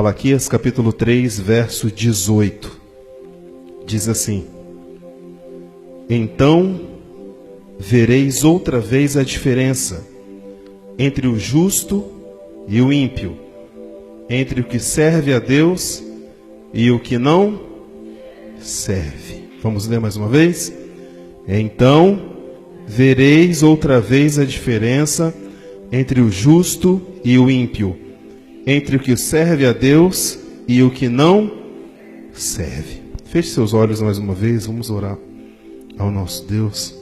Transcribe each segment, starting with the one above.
Malaquias capítulo 3, verso 18. Diz assim: então vereis outra vez a diferença entre o justo e o ímpio, entre o que serve a Deus e o que não serve. Vamos ler mais uma vez? Então vereis outra vez a diferença entre o justo e o ímpio, entre o que serve a Deus e o que não serve. Feche seus olhos mais uma vez, vamos orar ao nosso Deus.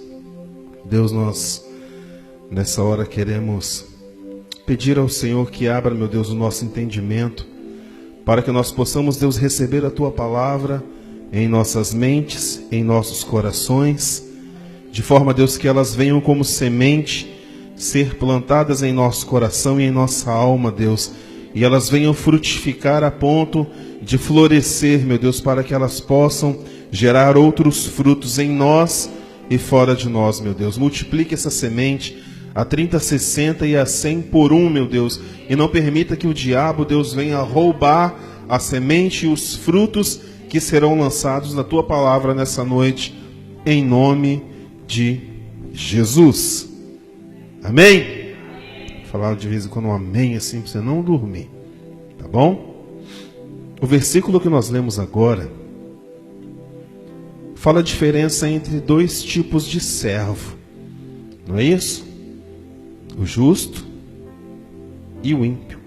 Deus, nós nessa hora queremos pedir ao Senhor que abra, meu Deus, o nosso entendimento, para que nós possamos, Deus, receber a Tua palavra em nossas mentes, em nossos corações, de forma, Deus, que elas venham como semente ser plantadas em nosso coração e em nossa alma, Deus, e elas venham frutificar a ponto de florescer, meu Deus, para que elas possam gerar outros frutos em nós e fora de nós, meu Deus. Multiplique essa semente a 30, 60 e a 100 por um, meu Deus, e não permita que o diabo, Deus, venha roubar a semente e os frutos que serão lançados na Tua palavra nessa noite, em nome de Jesus. Amém? Vou falar de vez em quando um amém assim para você não dormir, tá bom? O versículo que nós lemos agora fala a diferença entre dois tipos de servo, não é isso? O justo e o ímpio.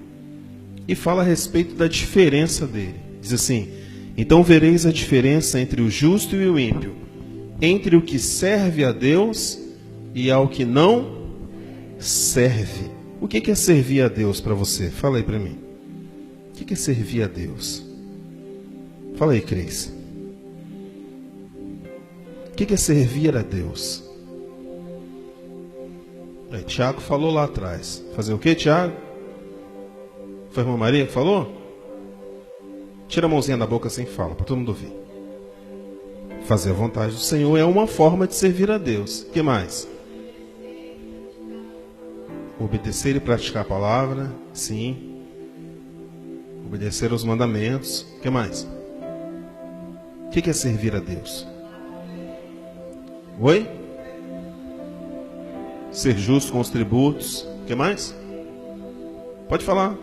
E fala a respeito da diferença dele. Diz assim: então vereis a diferença entre o justo e o ímpio, entre o que serve a Deus e ao que não serve. O que é servir a Deus para você? Fala aí para mim. O que é servir a Deus? Fala aí, Cris. O que é servir a Deus? Tiago falou lá atrás. Fazer o que, Tiago? Foi a irmã Maria que falou? Tira a mãozinha da boca assim e fala, para todo mundo ouvir. Fazer a vontade do Senhor é uma forma de servir a Deus. O que mais? Obedecer e praticar a palavra, sim. Obedecer aos mandamentos. O que mais? O que é servir a Deus? Oi? Ser justo com os tributos. O que mais? Pode falar.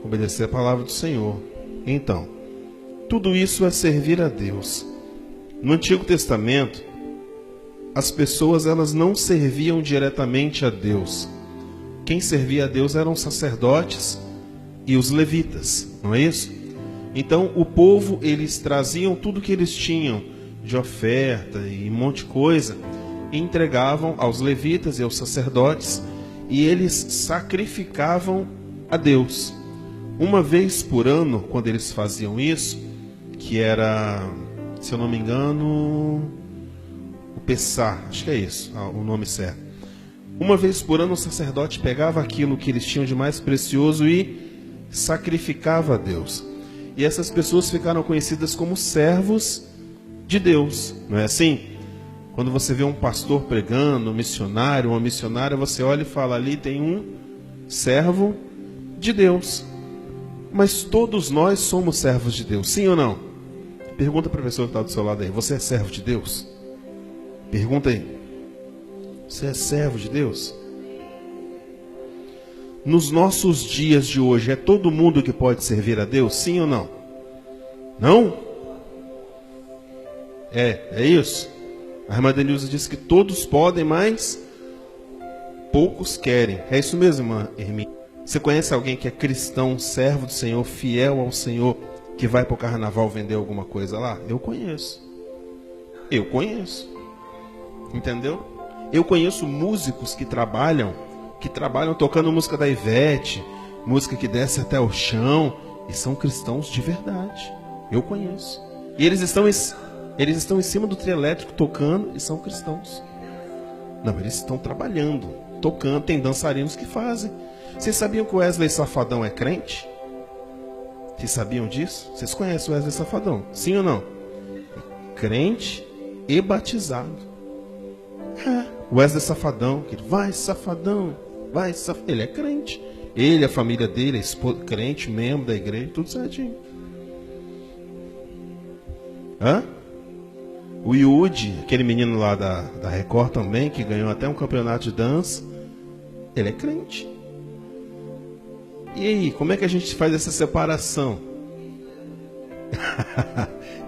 Obedecer a palavra do Senhor. Então, tudo isso é servir a Deus. No Antigo Testamento, as pessoas elas não serviam diretamente a Deus. Quem servia a Deus eram os sacerdotes e os levitas, não é isso? Então o povo, eles traziam tudo que eles tinham de oferta e um monte de coisa, e entregavam aos levitas e aos sacerdotes, e eles sacrificavam a Deus. Uma vez por ano, quando eles faziam isso, que era, se eu não me engano, o Pessah, acho que é isso, o nome certo. Uma vez por ano o sacerdote pegava aquilo que eles tinham de mais precioso e sacrificava a Deus. E essas pessoas ficaram conhecidas como servos de Deus, não é assim? Quando você vê um pastor pregando, um missionário, uma missionária, você olha e fala, ali tem um servo de Deus. Mas todos nós somos servos de Deus, sim ou não? Pergunta para a pessoa que está do seu lado aí, você é servo de Deus? Pergunta aí. Você é servo de Deus? Nos nossos dias de hoje, é todo mundo que pode servir a Deus? Sim ou não? Não? É isso? A irmã Denilza disse que todos podem, mas poucos querem. É isso mesmo, irmã Hermínea? Você conhece alguém que é cristão, servo do Senhor, fiel ao Senhor, que vai para o carnaval vender alguma coisa lá? Eu conheço. Entendeu? Eu conheço músicos que trabalham tocando música da Ivete, música que desce até o chão, e são cristãos de verdade. Eu conheço. E eles estão em cima do trio elétrico tocando e são cristãos. Não, eles estão trabalhando, tocando, tem dançarinos que fazem. Vocês sabiam que o Wesley Safadão é crente? Vocês sabiam disso? Vocês conhecem o Wesley Safadão? Sim ou não? Crente e batizado. O Wesley Safadão, ele é crente. Ele, a família dele, crente, membro da igreja, tudo certinho. O Yudi, aquele menino lá da Record também, que ganhou até um campeonato de dança, ele é crente. E aí, como é que a gente faz essa separação?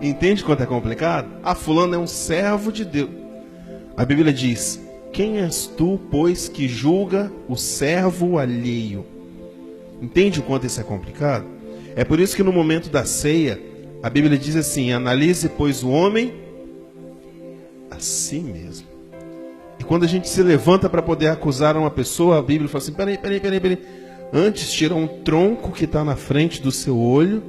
Entende quanto é complicado? Fulano é um servo de Deus. A Bíblia diz: quem és tu, pois, que julga o servo alheio? Entende o quanto isso é complicado? É por isso que no momento da ceia, a Bíblia diz assim: analise, pois, o homem a si mesmo. E quando a gente se levanta para poder acusar uma pessoa, a Bíblia fala assim: peraí. Antes tira um tronco que está na frente do seu olho,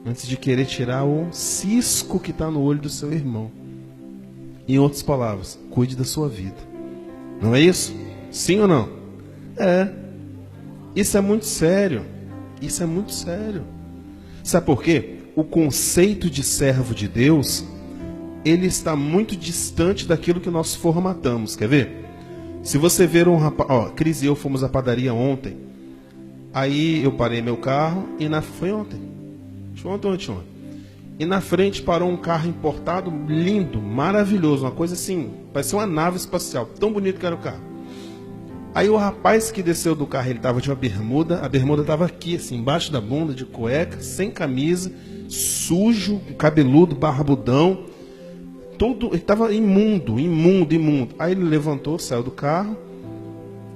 antes de querer tirar o cisco que está no olho do seu irmão. Em outras palavras, cuide da sua vida. Não é isso? Sim ou não? Isso é muito sério. Isso é muito sério. Sabe por quê? O conceito de servo de Deus, ele está muito distante daquilo que nós formatamos. Quer ver? Se você ver um rapaz... Cris e eu fomos à padaria ontem. Aí eu parei meu carro e foi ontem. Ontem. E na frente parou um carro importado, lindo, maravilhoso. Uma coisa assim, parecia uma nave espacial. Tão bonito que era o carro. Aí o rapaz que desceu do carro, ele estava de uma bermuda. A bermuda estava aqui, assim, embaixo da bunda, de cueca, sem camisa, sujo, cabeludo, barbudão. Ele estava imundo. Aí ele levantou, saiu do carro,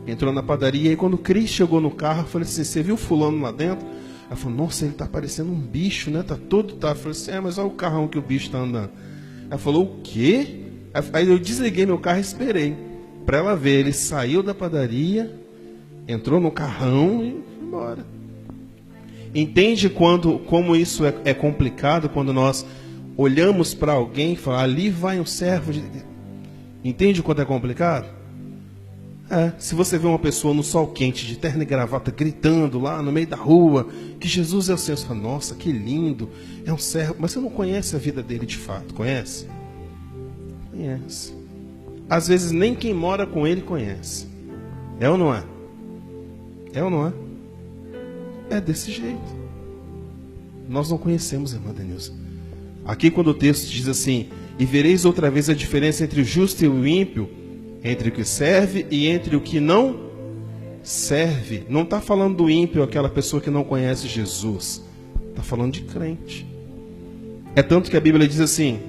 entrou na padaria. E quando o Cris chegou no carro, eu falei assim: você viu fulano lá dentro? Ela falou: nossa, ele está parecendo um bicho, né? Eu falei assim: mas olha o carrão que o bicho está andando. Ela falou: o quê? Aí eu desliguei meu carro e esperei para ela ver. Ele saiu da padaria, entrou no carrão e foi embora. Entende como isso é complicado quando nós olhamos para alguém e falamos: ali vai um servo de Deus. Entende quanto é complicado? Se você vê uma pessoa no sol quente, de terno e gravata, gritando lá no meio da rua, que Jesus é o Senhor, você fala: nossa, que lindo, é um servo. Mas você não conhece a vida dele de fato, conhece? Conhece. Às vezes nem quem mora com ele conhece. É ou não é? É ou não é? É desse jeito. Nós não conhecemos, irmã Denilson. Aqui quando o texto diz assim: e vereis outra vez a diferença entre o justo e o ímpio, entre o que serve e entre o que não serve. Não está falando do ímpio, aquela pessoa que não conhece Jesus. Está falando de crente. É tanto que a Bíblia diz assim,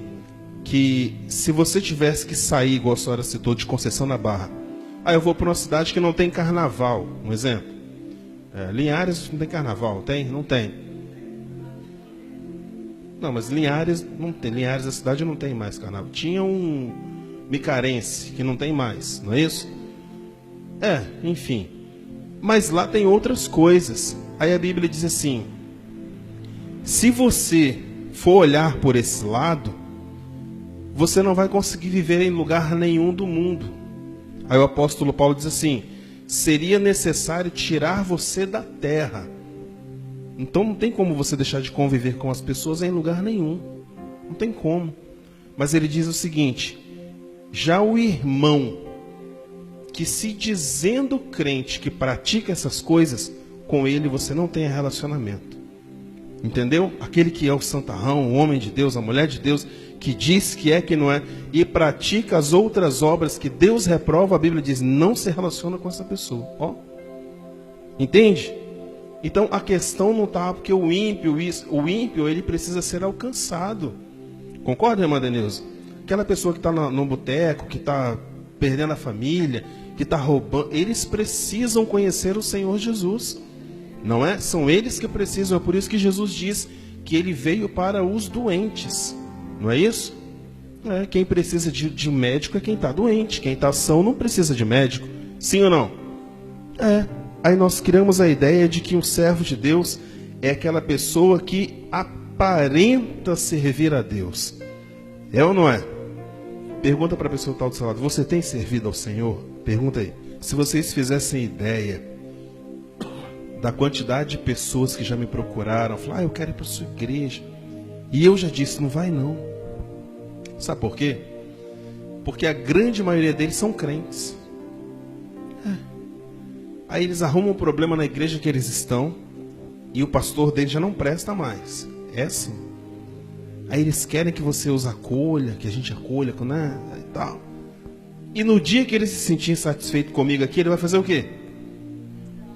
que se você tivesse que sair, igual a senhora citou, de Conceição na Barra, eu vou para uma cidade que não tem carnaval, um exemplo. Linhares não tem carnaval, tem? Não tem. Não, mas Linhares não tem. Linhares, a cidade não tem mais carnaval. Tinha um Micarense, que não tem mais, não é isso? Enfim. Mas lá tem outras coisas. Aí a Bíblia diz assim: se você for olhar por esse lado, você não vai conseguir viver em lugar nenhum do mundo. Aí o apóstolo Paulo diz assim: seria necessário tirar você da terra. Então não tem como você deixar de conviver com as pessoas em lugar nenhum. Não tem como. Mas ele diz o seguinte: já o irmão que, se dizendo crente, que pratica essas coisas, com ele você não tem relacionamento. Entendeu? Aquele que é o santarrão, o homem de Deus, a mulher de Deus, que diz que é, que não é, e pratica as outras obras que Deus reprova, a Bíblia diz: não se relaciona com essa pessoa. Entende? Então a questão não está porque o ímpio ele precisa ser alcançado. Concorda, irmã Denilson? Aquela pessoa que está no boteco, que está perdendo a família, que está roubando, eles precisam conhecer o Senhor Jesus. Não é? São eles que precisam. É por isso que Jesus diz que ele veio para os doentes. Não é isso? Quem precisa de médico é quem está doente. Quem está são não precisa de médico. Sim ou não? Aí nós criamos a ideia de que um servo de Deus é aquela pessoa que aparenta servir a Deus. É ou não é? Pergunta para a pessoa que está do seu lado: você tem servido ao Senhor? Pergunta aí. Se vocês fizessem ideia da quantidade de pessoas que já me procuraram, falaram: eu quero ir para a sua igreja, e eu já disse: não vai não. Sabe por quê? Porque a grande maioria deles são crentes. Aí eles arrumam um problema na igreja que eles estão e o pastor deles já não presta mais. É assim. Aí eles querem que você os acolha, que a gente acolha, né, e tal. E no dia que ele se sentir insatisfeito comigo aqui, ele vai fazer o quê?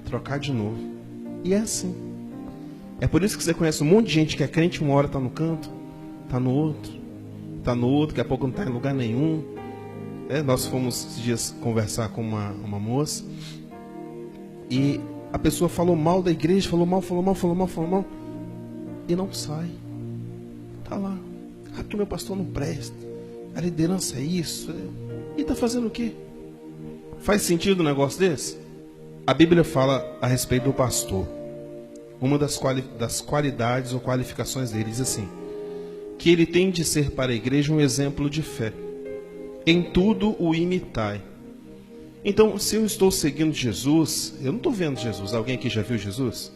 Trocar de novo. E é assim. É por isso que você conhece um monte de gente que é crente, uma hora está no canto, está no outro, daqui a pouco não está em lugar nenhum. Nós fomos esses dias conversar com uma moça e a pessoa falou mal da igreja, falou mal, e não sai. Está lá. Porque o meu pastor não presta, a liderança é isso. E está fazendo o quê? Faz sentido um negócio desse? A Bíblia fala a respeito do pastor. Uma das qualidades ou qualificações dele diz assim, que ele tem de ser para a igreja um exemplo de fé. Em tudo o imitai. Então, se eu estou seguindo Jesus, eu não estou vendo Jesus. Alguém aqui já viu Jesus?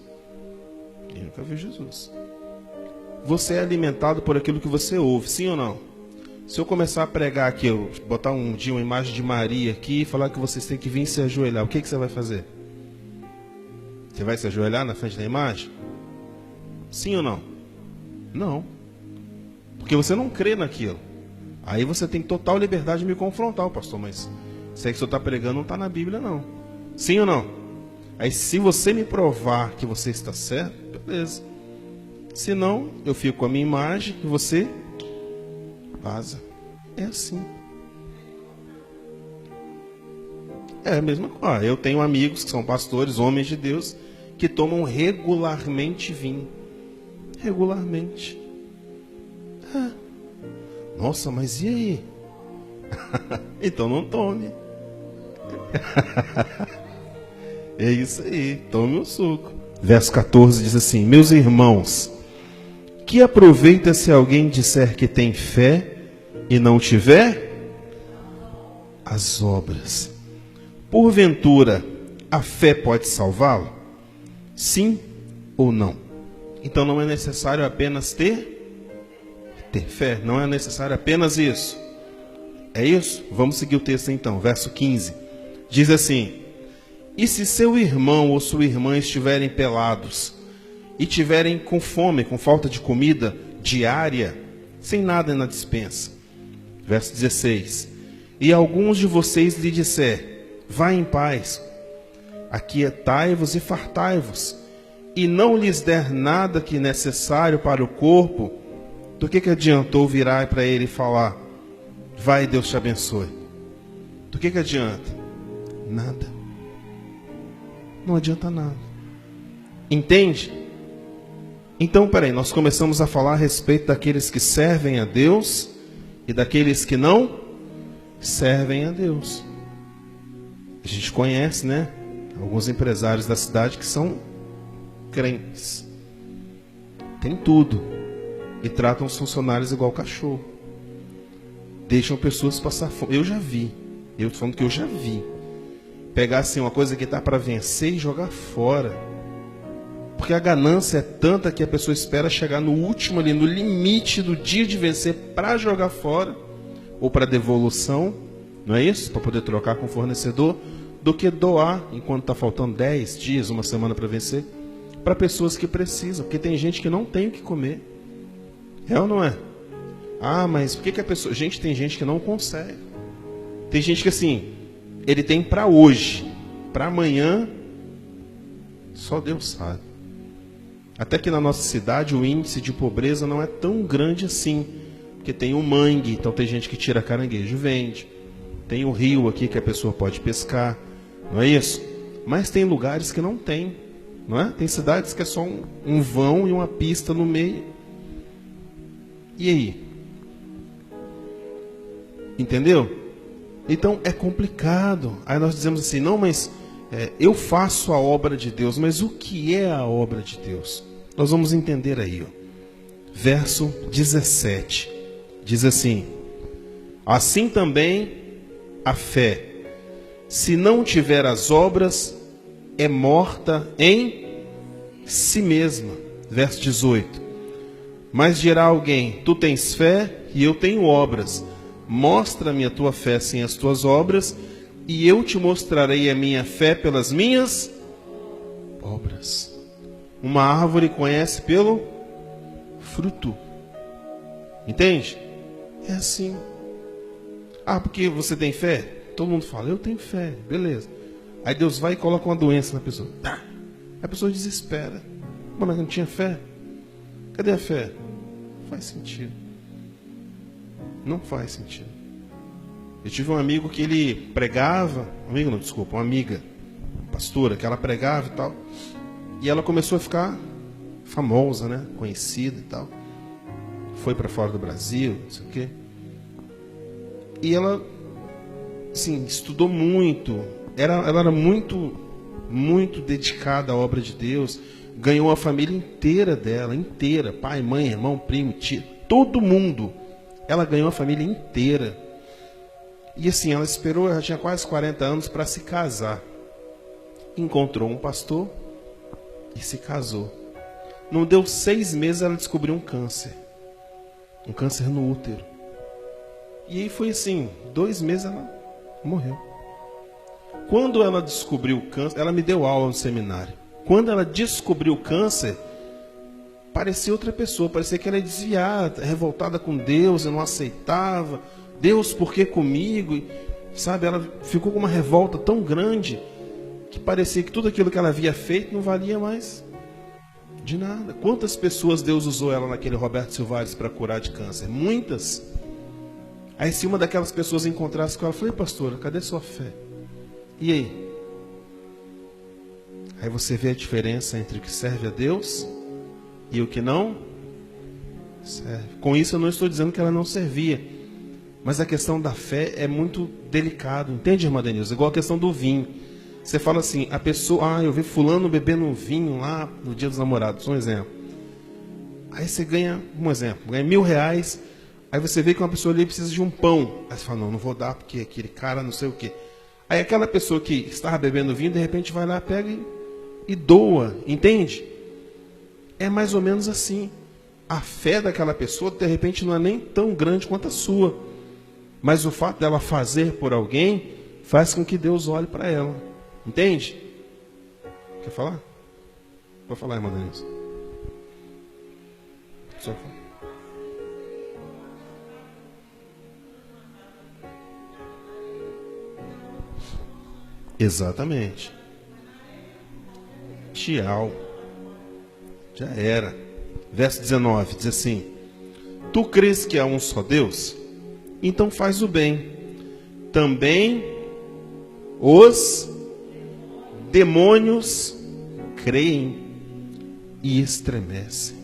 Eu nunca vi Jesus. Você é alimentado por aquilo que você ouve, sim ou não? Se eu começar a pregar aqui, eu botar um dia uma imagem de Maria aqui e falar que vocês têm que vir se ajoelhar, o que você vai fazer? Você vai se ajoelhar na frente da imagem? Sim ou não? Não. Porque você não crê naquilo. Aí você tem total liberdade de me confrontar, pastor, mas isso aí que o senhor está pregando não está na Bíblia, não. Sim ou não? Aí se você me provar que você está certo, beleza. Se não, eu fico com a minha imagem e você vaza. É assim. É mesmo. Eu tenho amigos que são pastores, homens de Deus, que tomam regularmente vinho. Regularmente. Nossa, mas e aí? Então não tome. É isso aí, tome o suco. Verso 14 diz assim: meus irmãos, que aproveita se alguém disser que tem fé e não tiver as obras? Porventura, a fé pode salvá-lo? Sim ou não? Então não é necessário apenas ter fé, não é necessário apenas isso. É isso? Vamos seguir o texto então, verso 15. Diz assim: e se seu irmão ou sua irmã estiverem pelados e tiverem com fome, com falta de comida diária, sem nada na despensa. Verso 16. E alguns de vocês lhe disser: vá em paz, aquietai-vos e fartai-vos, e não lhes der nada que é necessário para o corpo, do que adiantou virar para ele e falar: vai, Deus te abençoe? Do que adianta? Nada. Não adianta nada. Entende? Então, peraí, nós começamos a falar a respeito daqueles que servem a Deus e daqueles que não servem a Deus. A gente conhece, né? Alguns empresários da cidade que são crentes. Tem tudo. E tratam os funcionários igual cachorro. Deixam pessoas passar fome. Eu já vi. Eu estou falando que eu já vi. Pegar assim uma coisa que está para vencer e jogar fora. Porque a ganância é tanta que a pessoa espera chegar no último ali, no limite do dia de vencer para jogar fora. Ou para devolução. Não é isso? Para poder trocar com o fornecedor. Do que doar, enquanto está faltando 10 dias, uma semana para vencer. Para pessoas que precisam. Porque tem gente que não tem o que comer. É ou não é? Mas por que a pessoa... Gente, tem gente que não consegue. Tem gente que assim, ele tem para hoje, para amanhã, só Deus sabe. Até que na nossa cidade o índice de pobreza não é tão grande assim. Porque tem o mangue, então tem gente que tira caranguejo e vende. Tem o rio aqui que a pessoa pode pescar. Não é isso? Mas tem lugares que não tem. Não é? Tem cidades que é só um vão e uma pista no meio. E aí? Entendeu? Então é complicado. Aí nós dizemos assim: não, mas eu faço a obra de Deus. Mas o que é a obra de Deus? Nós vamos entender aí. Verso 17. Diz assim: assim também a fé, se não tiver as obras, é morta em si mesma. Verso 18. Mas dirá alguém: tu tens fé e eu tenho obras. Mostra-me a tua fé sem as tuas obras, e eu te mostrarei a minha fé pelas minhas obras. Uma árvore conhece pelo fruto. Entende? É assim. Ah, porque você tem fé? Todo mundo fala, eu tenho fé, beleza. Aí Deus vai e coloca uma doença na pessoa. Tá. A pessoa desespera. Mas não tinha fé? Cadê a fé? Não faz sentido. Não faz sentido. Eu tive um amigo que ele pregava, uma amiga, pastora, que ela pregava e tal. E ela começou a ficar famosa, né? Conhecida e tal. Foi para fora do Brasil, não sei o quê. E ela, assim, estudou muito. Ela era muito dedicada à obra de Deus. Ganhou a família inteira dela, inteira. Pai, mãe, irmão, primo, tio, todo mundo. Ela ganhou a família inteira. E assim, ela esperou, ela tinha quase 40 anos para se casar. Encontrou um pastor e se casou. Não deu 6 meses, ela descobriu um câncer. Um câncer no útero. E aí foi assim, 2 meses ela morreu. Quando ela descobriu o câncer, ela me deu aula no seminário. Quando ela descobriu o câncer, parecia outra pessoa, parecia que ela era desviada, revoltada com Deus, eu não aceitava. Deus, por que comigo? E, sabe, ela ficou com uma revolta tão grande que parecia que tudo aquilo que ela havia feito não valia mais de nada. Quantas pessoas Deus usou ela naquele Roberto Silvares para curar de câncer? Muitas. Aí se uma daquelas pessoas encontrasse com ela, eu falei, pastora, cadê sua fé? E aí? Aí você vê a diferença entre o que serve a Deus e o que não serve. Com isso eu não estou dizendo que ela não servia. Mas a questão da fé é muito delicado. Entende, irmã Denilson? Igual a questão do vinho. Você fala assim, a pessoa, eu vi fulano bebendo um vinho lá no dia dos namorados, um exemplo. Aí você ganha, um exemplo, ganha R$1.000. Aí você vê que uma pessoa ali precisa de um pão. Aí você fala, não vou dar porque aquele cara não sei o quê. Aí aquela pessoa que estava bebendo vinho, de repente vai lá, pega e doa. Entende? É mais ou menos assim. A fé daquela pessoa, de repente, não é nem tão grande quanto a sua. Mas o fato dela fazer por alguém faz com que Deus olhe para ela. Entende? Quer falar? Pode falar, irmã Denise. Só falar. Exatamente. Tchau. Já era. Verso 19 diz assim: Tu crês que há um só Deus? Então faz o bem. Também os demônios creem e estremecem.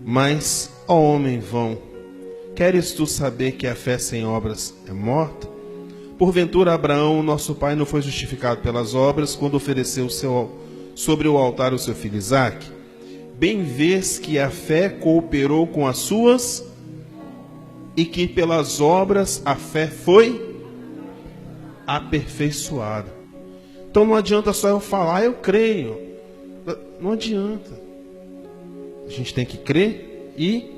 Mas, ó homem vão, queres tu saber que a fé sem obras é morta? Porventura Abraão, nosso pai, não foi justificado pelas obras quando ofereceu sobre o altar o seu filho Isaque? Bem vês que a fé cooperou com as suas e que pelas obras a fé foi aperfeiçoada. Então não adianta só eu falar, eu creio. Não adianta. A gente tem que crer e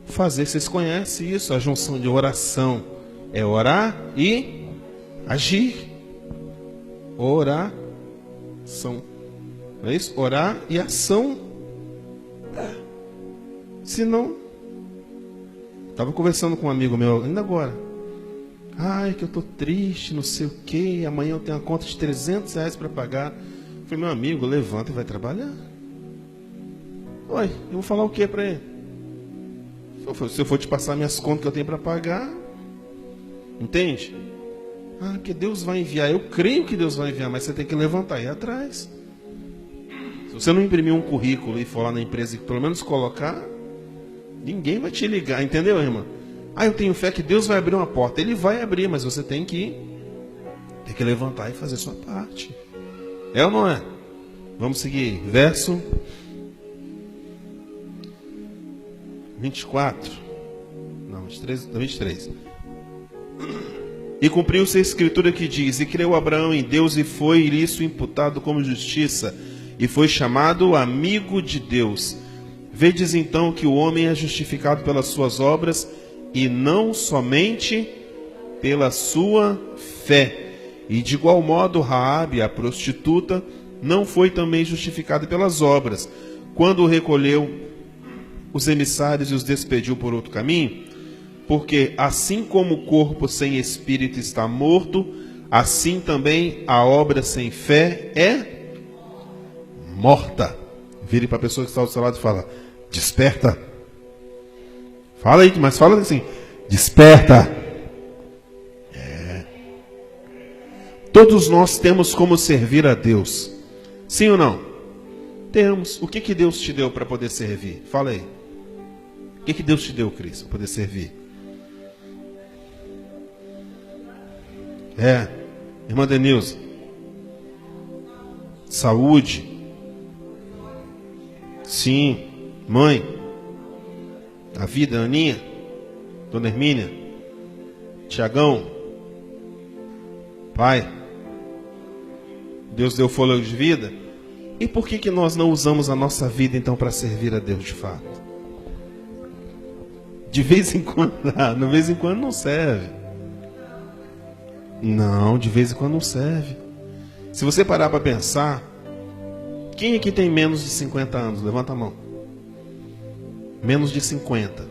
fazer. Vocês conhecem isso, a junção de oração. É orar e agir. Oração. Não é isso? Orar e ação. Senão, estava conversando com um amigo meu ainda agora. Ai, que eu estou triste, não sei o quê. Amanhã eu tenho uma conta de R$300 para pagar. Eu falei, meu amigo, levanta e vai trabalhar. Oi, eu vou falar o que para ele? Se eu for te passar minhas contas que eu tenho para pagar, entende? Ah, que Deus vai enviar. Eu creio que Deus vai enviar, mas você tem que levantar e ir atrás. Se você não imprimir um currículo e for lá na empresa e pelo menos colocar, ninguém vai te ligar, entendeu, irmã? Ah, eu tenho fé que Deus vai abrir uma porta. Ele vai abrir, mas você tem que levantar e fazer sua parte. É ou não é? Vamos seguir. Verso 24. Não, 23. E cumpriu-se a escritura que diz: E creu Abraão em Deus e foi-lhe isso imputado como justiça, e foi chamado amigo de Deus. Vedes então que o homem é justificado pelas suas obras, e não somente pela sua fé. E de igual modo, Raabe, a prostituta, não foi também justificada pelas obras, quando recolheu os emissários e os despediu por outro caminho? Porque assim como o corpo sem espírito está morto, assim também a obra sem fé é morta. Vire para a pessoa que está ao seu lado e fala: desperta. Fala aí, mas fala assim: desperta. Todos nós temos como servir a Deus. Sim ou não? Temos. O que Deus te deu para poder servir? Fala aí. O que Deus te deu, Cris, para poder servir? Irmã Denilza. Saúde. Sim. Mãe. A vida, Aninha. Dona Hermínia. Tiagão. Pai. Deus deu fôlego de vida. E por que nós não usamos a nossa vida então para servir a Deus de fato? De vez em quando não serve. Não, de vez em quando não serve. Se você parar para pensar, quem aqui tem menos de 50 anos? Levanta a mão. Menos de 50.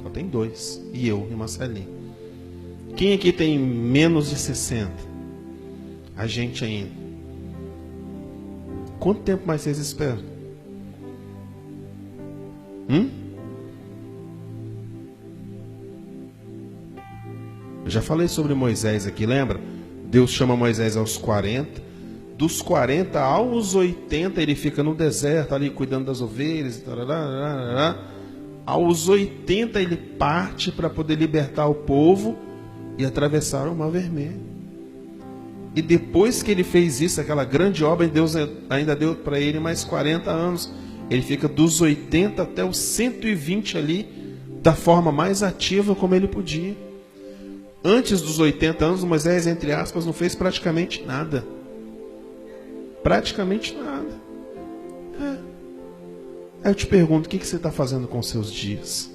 Só tem 2. E eu e Marcelinho. Quem aqui tem menos de 60? A gente ainda. Quanto tempo mais vocês esperam? Eu já falei sobre Moisés aqui, lembra? Deus chama Moisés aos 40. Dos 40 aos 80 ele fica no deserto ali cuidando das ovelhas. Aos 80 ele parte para poder libertar o povo e atravessar o Mar Vermelho. E depois que ele fez isso, aquela grande obra, Deus ainda deu para ele mais 40 anos. Ele fica dos 80 até os 120 ali, da forma mais ativa como ele podia. Antes dos 80 anos, Moisés, entre aspas, não fez praticamente nada. Praticamente nada. Aí eu te pergunto, o que você está fazendo com os seus dias?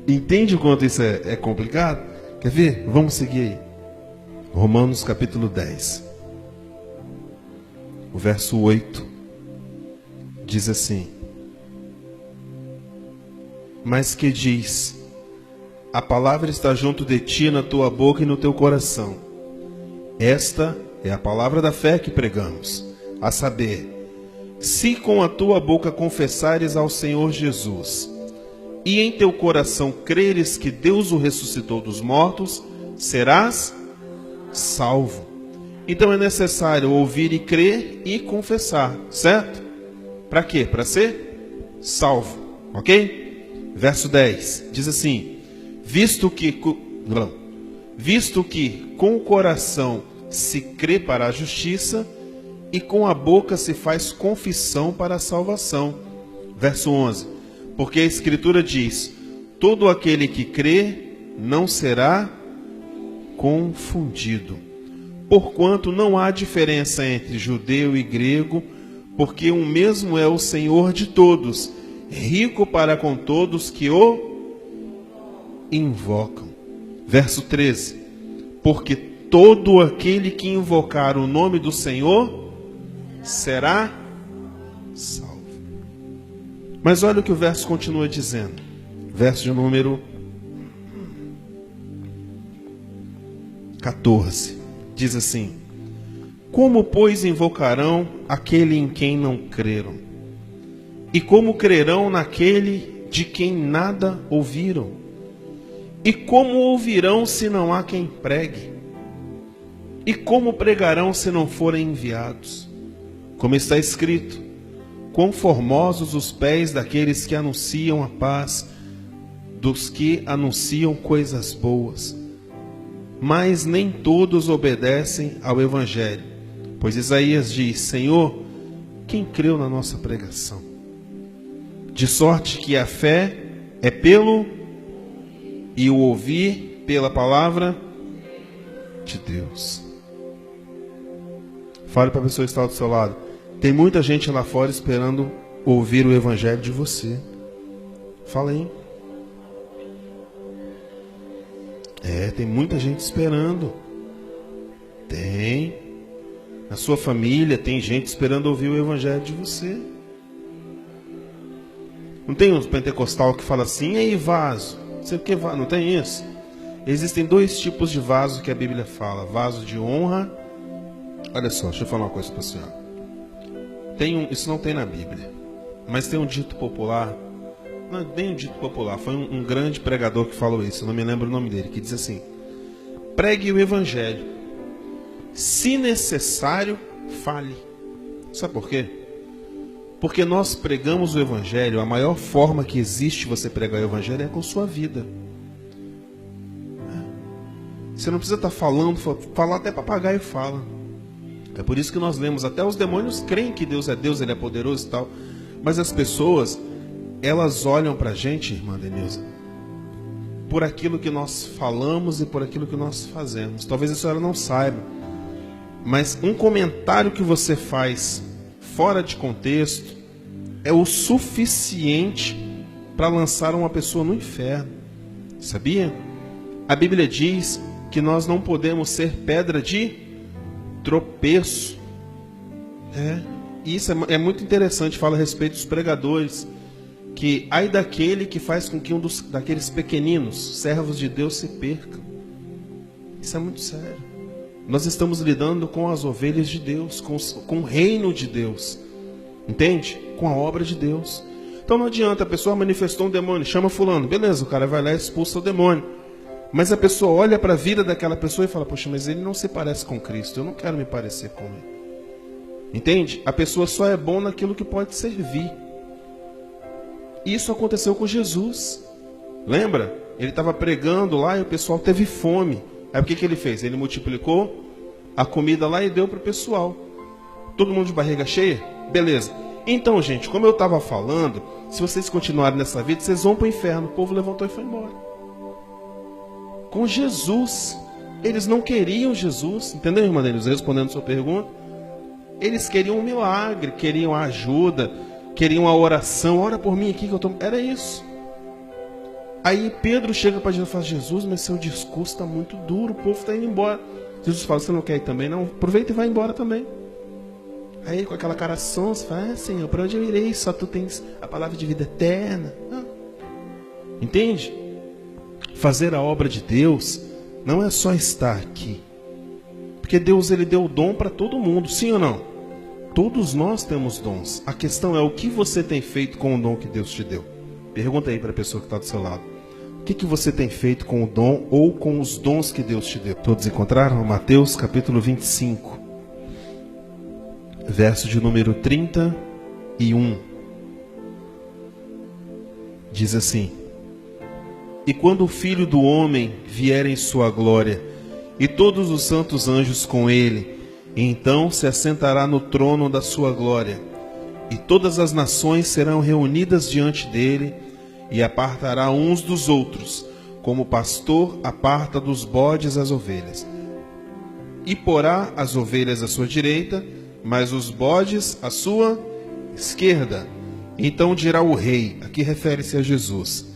Entende o quanto isso é complicado? Quer ver? Vamos seguir aí. Romanos capítulo 10. O verso 8. Diz assim: mas que diz: a palavra está junto de ti, na tua boca e no teu coração. Esta é a palavra da fé que pregamos, a saber, se com a tua boca confessares ao Senhor Jesus, e em teu coração creres que Deus o ressuscitou dos mortos, serás salvo. Então é necessário ouvir e crer e confessar, certo? Para quê? Para ser salvo, ok? Verso 10, diz assim: visto que com o coração se crê para a justiça, e com a boca se faz confissão para a salvação. Verso 11, porque a Escritura diz: todo aquele que crê não será confundido, porquanto não há diferença entre judeu e grego, porque o mesmo é o Senhor de todos, rico para com todos que o invocam. Verso 13, porque todo aquele que invocar o nome do Senhor será salvo. Mas olha o que o verso continua dizendo. Verso de número 14. Diz assim: como, pois, invocarão aquele em quem não creram? E como crerão naquele de quem nada ouviram? E como ouvirão se não há quem pregue? E como pregarão se não forem enviados? Como está escrito: quão formosos os pés daqueles que anunciam a paz, dos que anunciam coisas boas. Mas nem todos obedecem ao Evangelho. Pois Isaías diz: Senhor, quem creu na nossa pregação? De sorte que a fé é pelo e o ouvir pela palavra de Deus. Fale para a pessoa que está do seu lado: tem muita gente lá fora esperando ouvir o Evangelho de você. Fala aí. Tem muita gente esperando. Tem. Na sua família tem gente esperando ouvir o evangelho de você. Não tem um pentecostal que fala assim, e aí vaso? Não sei o que vaso, não tem isso? Existem dois tipos de vaso que a Bíblia fala. Vaso de honra. Olha só, deixa eu falar uma coisa para a senhora. Isso não tem na Bíblia. Mas tem um dito popular. Não é nem um dito popular. Foi um grande pregador que falou isso. Eu não me lembro o nome dele. Que diz assim: pregue o evangelho. Se necessário, fale. Sabe por quê? Porque nós pregamos o evangelho. A maior forma que existe você pregar o evangelho é com sua vida. Você não precisa estar falando, falar até papagaio fala. É por isso que nós lemos, até os demônios creem que Deus, Ele é poderoso e tal. Mas as pessoas, elas olham para a gente, irmã Denilza, por aquilo que nós falamos e por aquilo que nós fazemos. Talvez a senhora não saiba, mas um comentário que você faz fora de contexto é o suficiente para lançar uma pessoa no inferno. Sabia? A Bíblia diz que nós não podemos ser pedra de tropeço. Isso é muito interessante. Fala a respeito dos pregadores, que ai daquele que faz com que daqueles pequeninos servos de Deus se percam. Isso é muito sério. Nós estamos lidando com as ovelhas de Deus, com o reino de Deus, entende? Com a obra de Deus. Então não adianta, a pessoa manifestou um demônio, chama fulano, beleza, o cara vai lá e expulsa o demônio. Mas a pessoa olha para a vida daquela pessoa e fala, poxa, mas ele não se parece com Cristo, eu não quero me parecer com ele. Entende? A pessoa só é bom naquilo que pode servir. Isso aconteceu com Jesus. Lembra? Ele estava pregando lá e o pessoal teve fome. Aí o que ele fez? Ele multiplicou a comida lá e deu para o pessoal. Todo mundo de barriga cheia? Beleza. Então, gente, como eu estava falando, se vocês continuarem nessa vida, vocês vão para o inferno. O povo levantou e foi embora. Com Jesus. Eles não queriam Jesus. Entendeu, irmã Denise? Respondendo a sua pergunta. Eles queriam um milagre, queriam a ajuda, queriam a oração. Ora por mim aqui que eu estou... Era isso. Aí Pedro chega para Jesus e fala, Jesus, mas seu discurso está muito duro, o povo está indo embora. Jesus fala, você não quer ir também? Não, aproveita e vai embora também. Aí com aquela cara sonsa, fala, Senhor, para onde eu irei? Só tu tens a palavra de vida eterna. Entende? Fazer a obra de Deus não é só estar aqui. Porque Deus, Ele deu o dom para todo mundo, sim ou não? Todos nós temos dons. A questão é o que você tem feito com o dom que Deus te deu. Pergunta aí para a pessoa que está do seu lado. O que você tem feito com o dom ou com os dons que Deus te deu? Todos encontraram? Mateus capítulo 25. Verso de número 31. Diz assim: e quando o Filho do Homem vier em sua glória, e todos os santos anjos com ele, então se assentará no trono da sua glória, e todas as nações serão reunidas diante dele, e apartará uns dos outros, como o pastor aparta dos bodes as ovelhas. E porá as ovelhas à sua direita, mas os bodes à sua esquerda. Então dirá o rei, aqui refere-se a Jesus,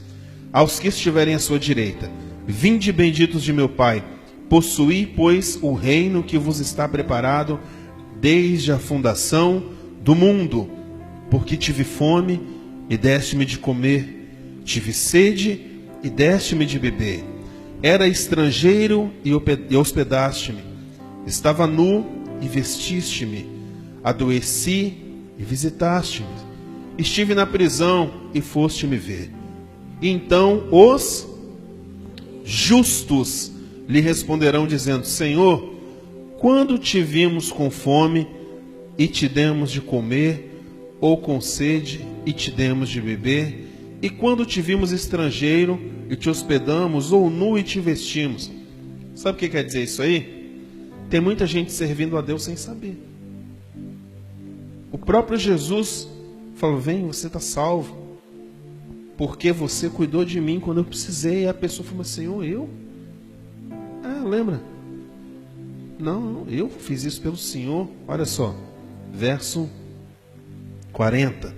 aos que estiverem à sua direita: vinde benditos de meu Pai, possuí, pois, o reino que vos está preparado desde a fundação do mundo. Porque tive fome e deste-me de comer, tive sede e deste-me de beber, era estrangeiro e hospedaste-me, estava nu e vestiste-me, adoeci e visitaste-me, estive na prisão e foste me ver. Então os justos lhe responderão dizendo, Senhor, quando te vimos com fome e te demos de comer, ou com sede e te demos de beber? E quando te vimos estrangeiro e te hospedamos, ou nu e te vestimos? Sabe o que quer dizer isso aí? Tem muita gente servindo a Deus sem saber. O próprio Jesus falou, vem, você está salvo, porque você cuidou de mim quando eu precisei. E a pessoa falou, Senhor, eu? Lembra? Não, eu fiz isso pelo Senhor. Olha só, verso 40.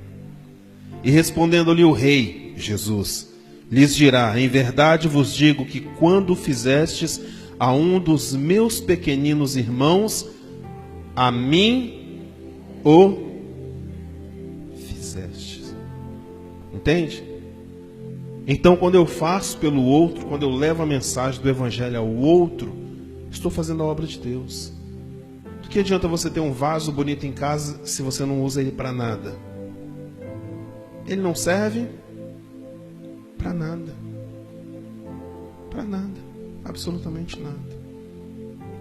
E respondendo-lhe o rei, Jesus, lhes dirá: em verdade vos digo que quando fizestes a um dos meus pequeninos irmãos, a mim o fizestes. Entende? Então, quando eu faço pelo outro, quando eu levo a mensagem do Evangelho ao outro, estou fazendo a obra de Deus. Do que adianta você ter um vaso bonito em casa se você não usa ele para nada? Ele não serve para nada. Para nada. Absolutamente nada.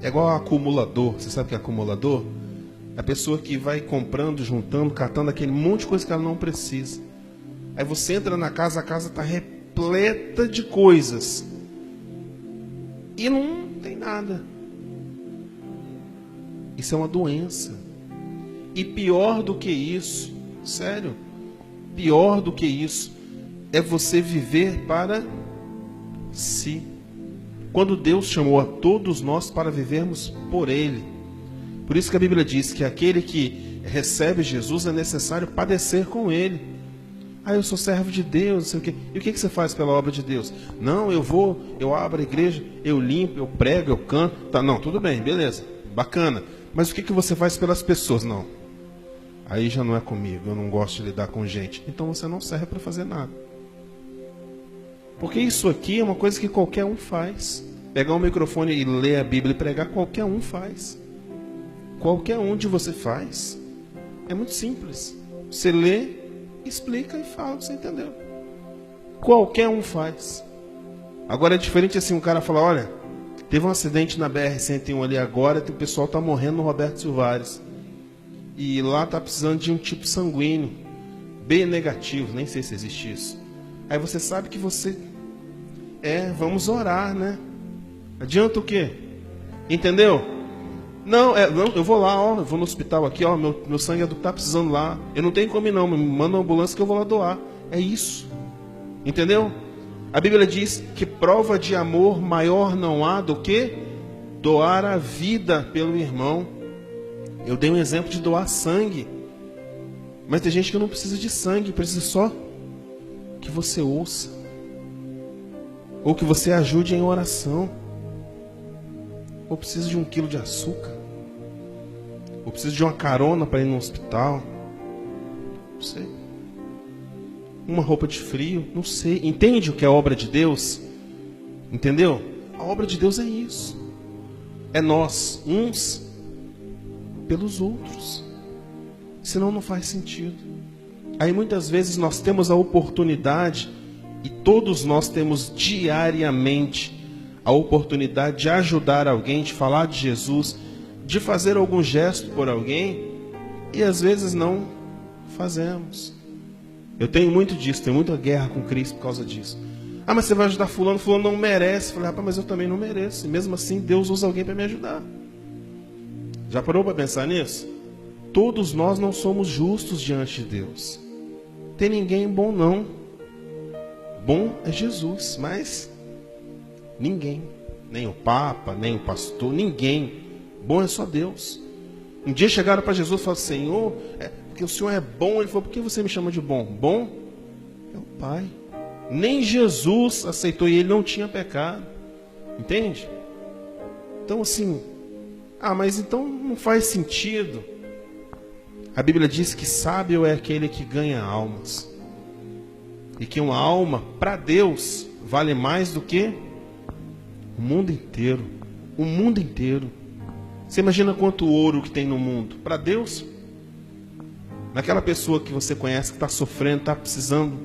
É igual acumulador. Você sabe o que é acumulador? É a pessoa que vai comprando, juntando, catando aquele monte de coisa que ela não precisa. Aí você entra na casa, a casa está repleta de coisas. E não tem nada. Isso é uma doença. E pior do que isso, sério, pior do que isso, é você viver para si. Quando Deus chamou a todos nós para vivermos por Ele. Por isso que a Bíblia diz que aquele que recebe Jesus é necessário padecer com Ele. Ah, eu sou servo de Deus, não sei o quê. E o que você faz pela obra de Deus? Não, eu abro a igreja, eu limpo, eu prego, eu canto. Tá, não, tudo bem, beleza, bacana. Mas o que você faz pelas pessoas? Não. Aí já não é comigo, eu não gosto de lidar com gente. Então você não serve para fazer nada. Porque isso aqui é uma coisa que qualquer um faz. Pegar um microfone e ler a Bíblia e pregar, qualquer um faz. Qualquer um de você faz. É muito simples. Você lê, explica e fala, você entendeu? Qualquer um faz. Agora é diferente assim, um cara fala, olha, teve um acidente na BR-101 ali agora, o pessoal está morrendo no Roberto Silvares. E lá está precisando de um tipo sanguíneo, B negativo, nem sei se existe isso. Aí você sabe que você... vamos orar, né? Adianta o quê? Entendeu? Não, eu vou lá, ó, eu vou no hospital aqui, ó, meu sangue é do que está precisando lá. Eu não tenho como ir não, me manda uma ambulância que eu vou lá doar. É isso. Entendeu? A Bíblia diz que prova de amor maior não há do que doar a vida pelo irmão. Eu dei um exemplo de doar sangue. Mas tem gente que não precisa de sangue, precisa só que você ouça. Ou que você ajude em oração. Ou precisa de 1 quilo de açúcar. Ou precisa de uma carona para ir no hospital. Não sei. Uma roupa de frio, não sei. Entende o que é a obra de Deus? Entendeu? A obra de Deus é isso. É nós, uns pelos outros. Senão não faz sentido. Aí muitas vezes nós temos a oportunidade, e todos nós temos diariamente a oportunidade de ajudar alguém, de falar de Jesus, de fazer algum gesto por alguém, e às vezes não fazemos. Eu tenho muito disso, tenho muita guerra com Cristo por causa disso. Ah, mas você vai ajudar fulano, fulano não merece. Eu falei, rapaz, mas eu também não mereço. E mesmo assim, Deus usa alguém para me ajudar. Já parou para pensar nisso? Todos nós não somos justos diante de Deus. Tem ninguém bom não. Bom é Jesus, mas ninguém. Nem o Papa, nem o pastor, ninguém. Bom é só Deus. Um dia chegaram para Jesus e falaram, Senhor, porque o Senhor é bom. Ele falou, por que você me chama de bom? Bom é o Pai. Nem Jesus aceitou e ele não tinha pecado. Entende? Então assim, mas então não faz sentido. A Bíblia diz que sábio é aquele que ganha almas. E que uma alma, para Deus, vale mais do que o mundo inteiro. O mundo inteiro. Você imagina quanto ouro que tem no mundo? Para Deus, naquela pessoa que você conhece, que está sofrendo, está precisando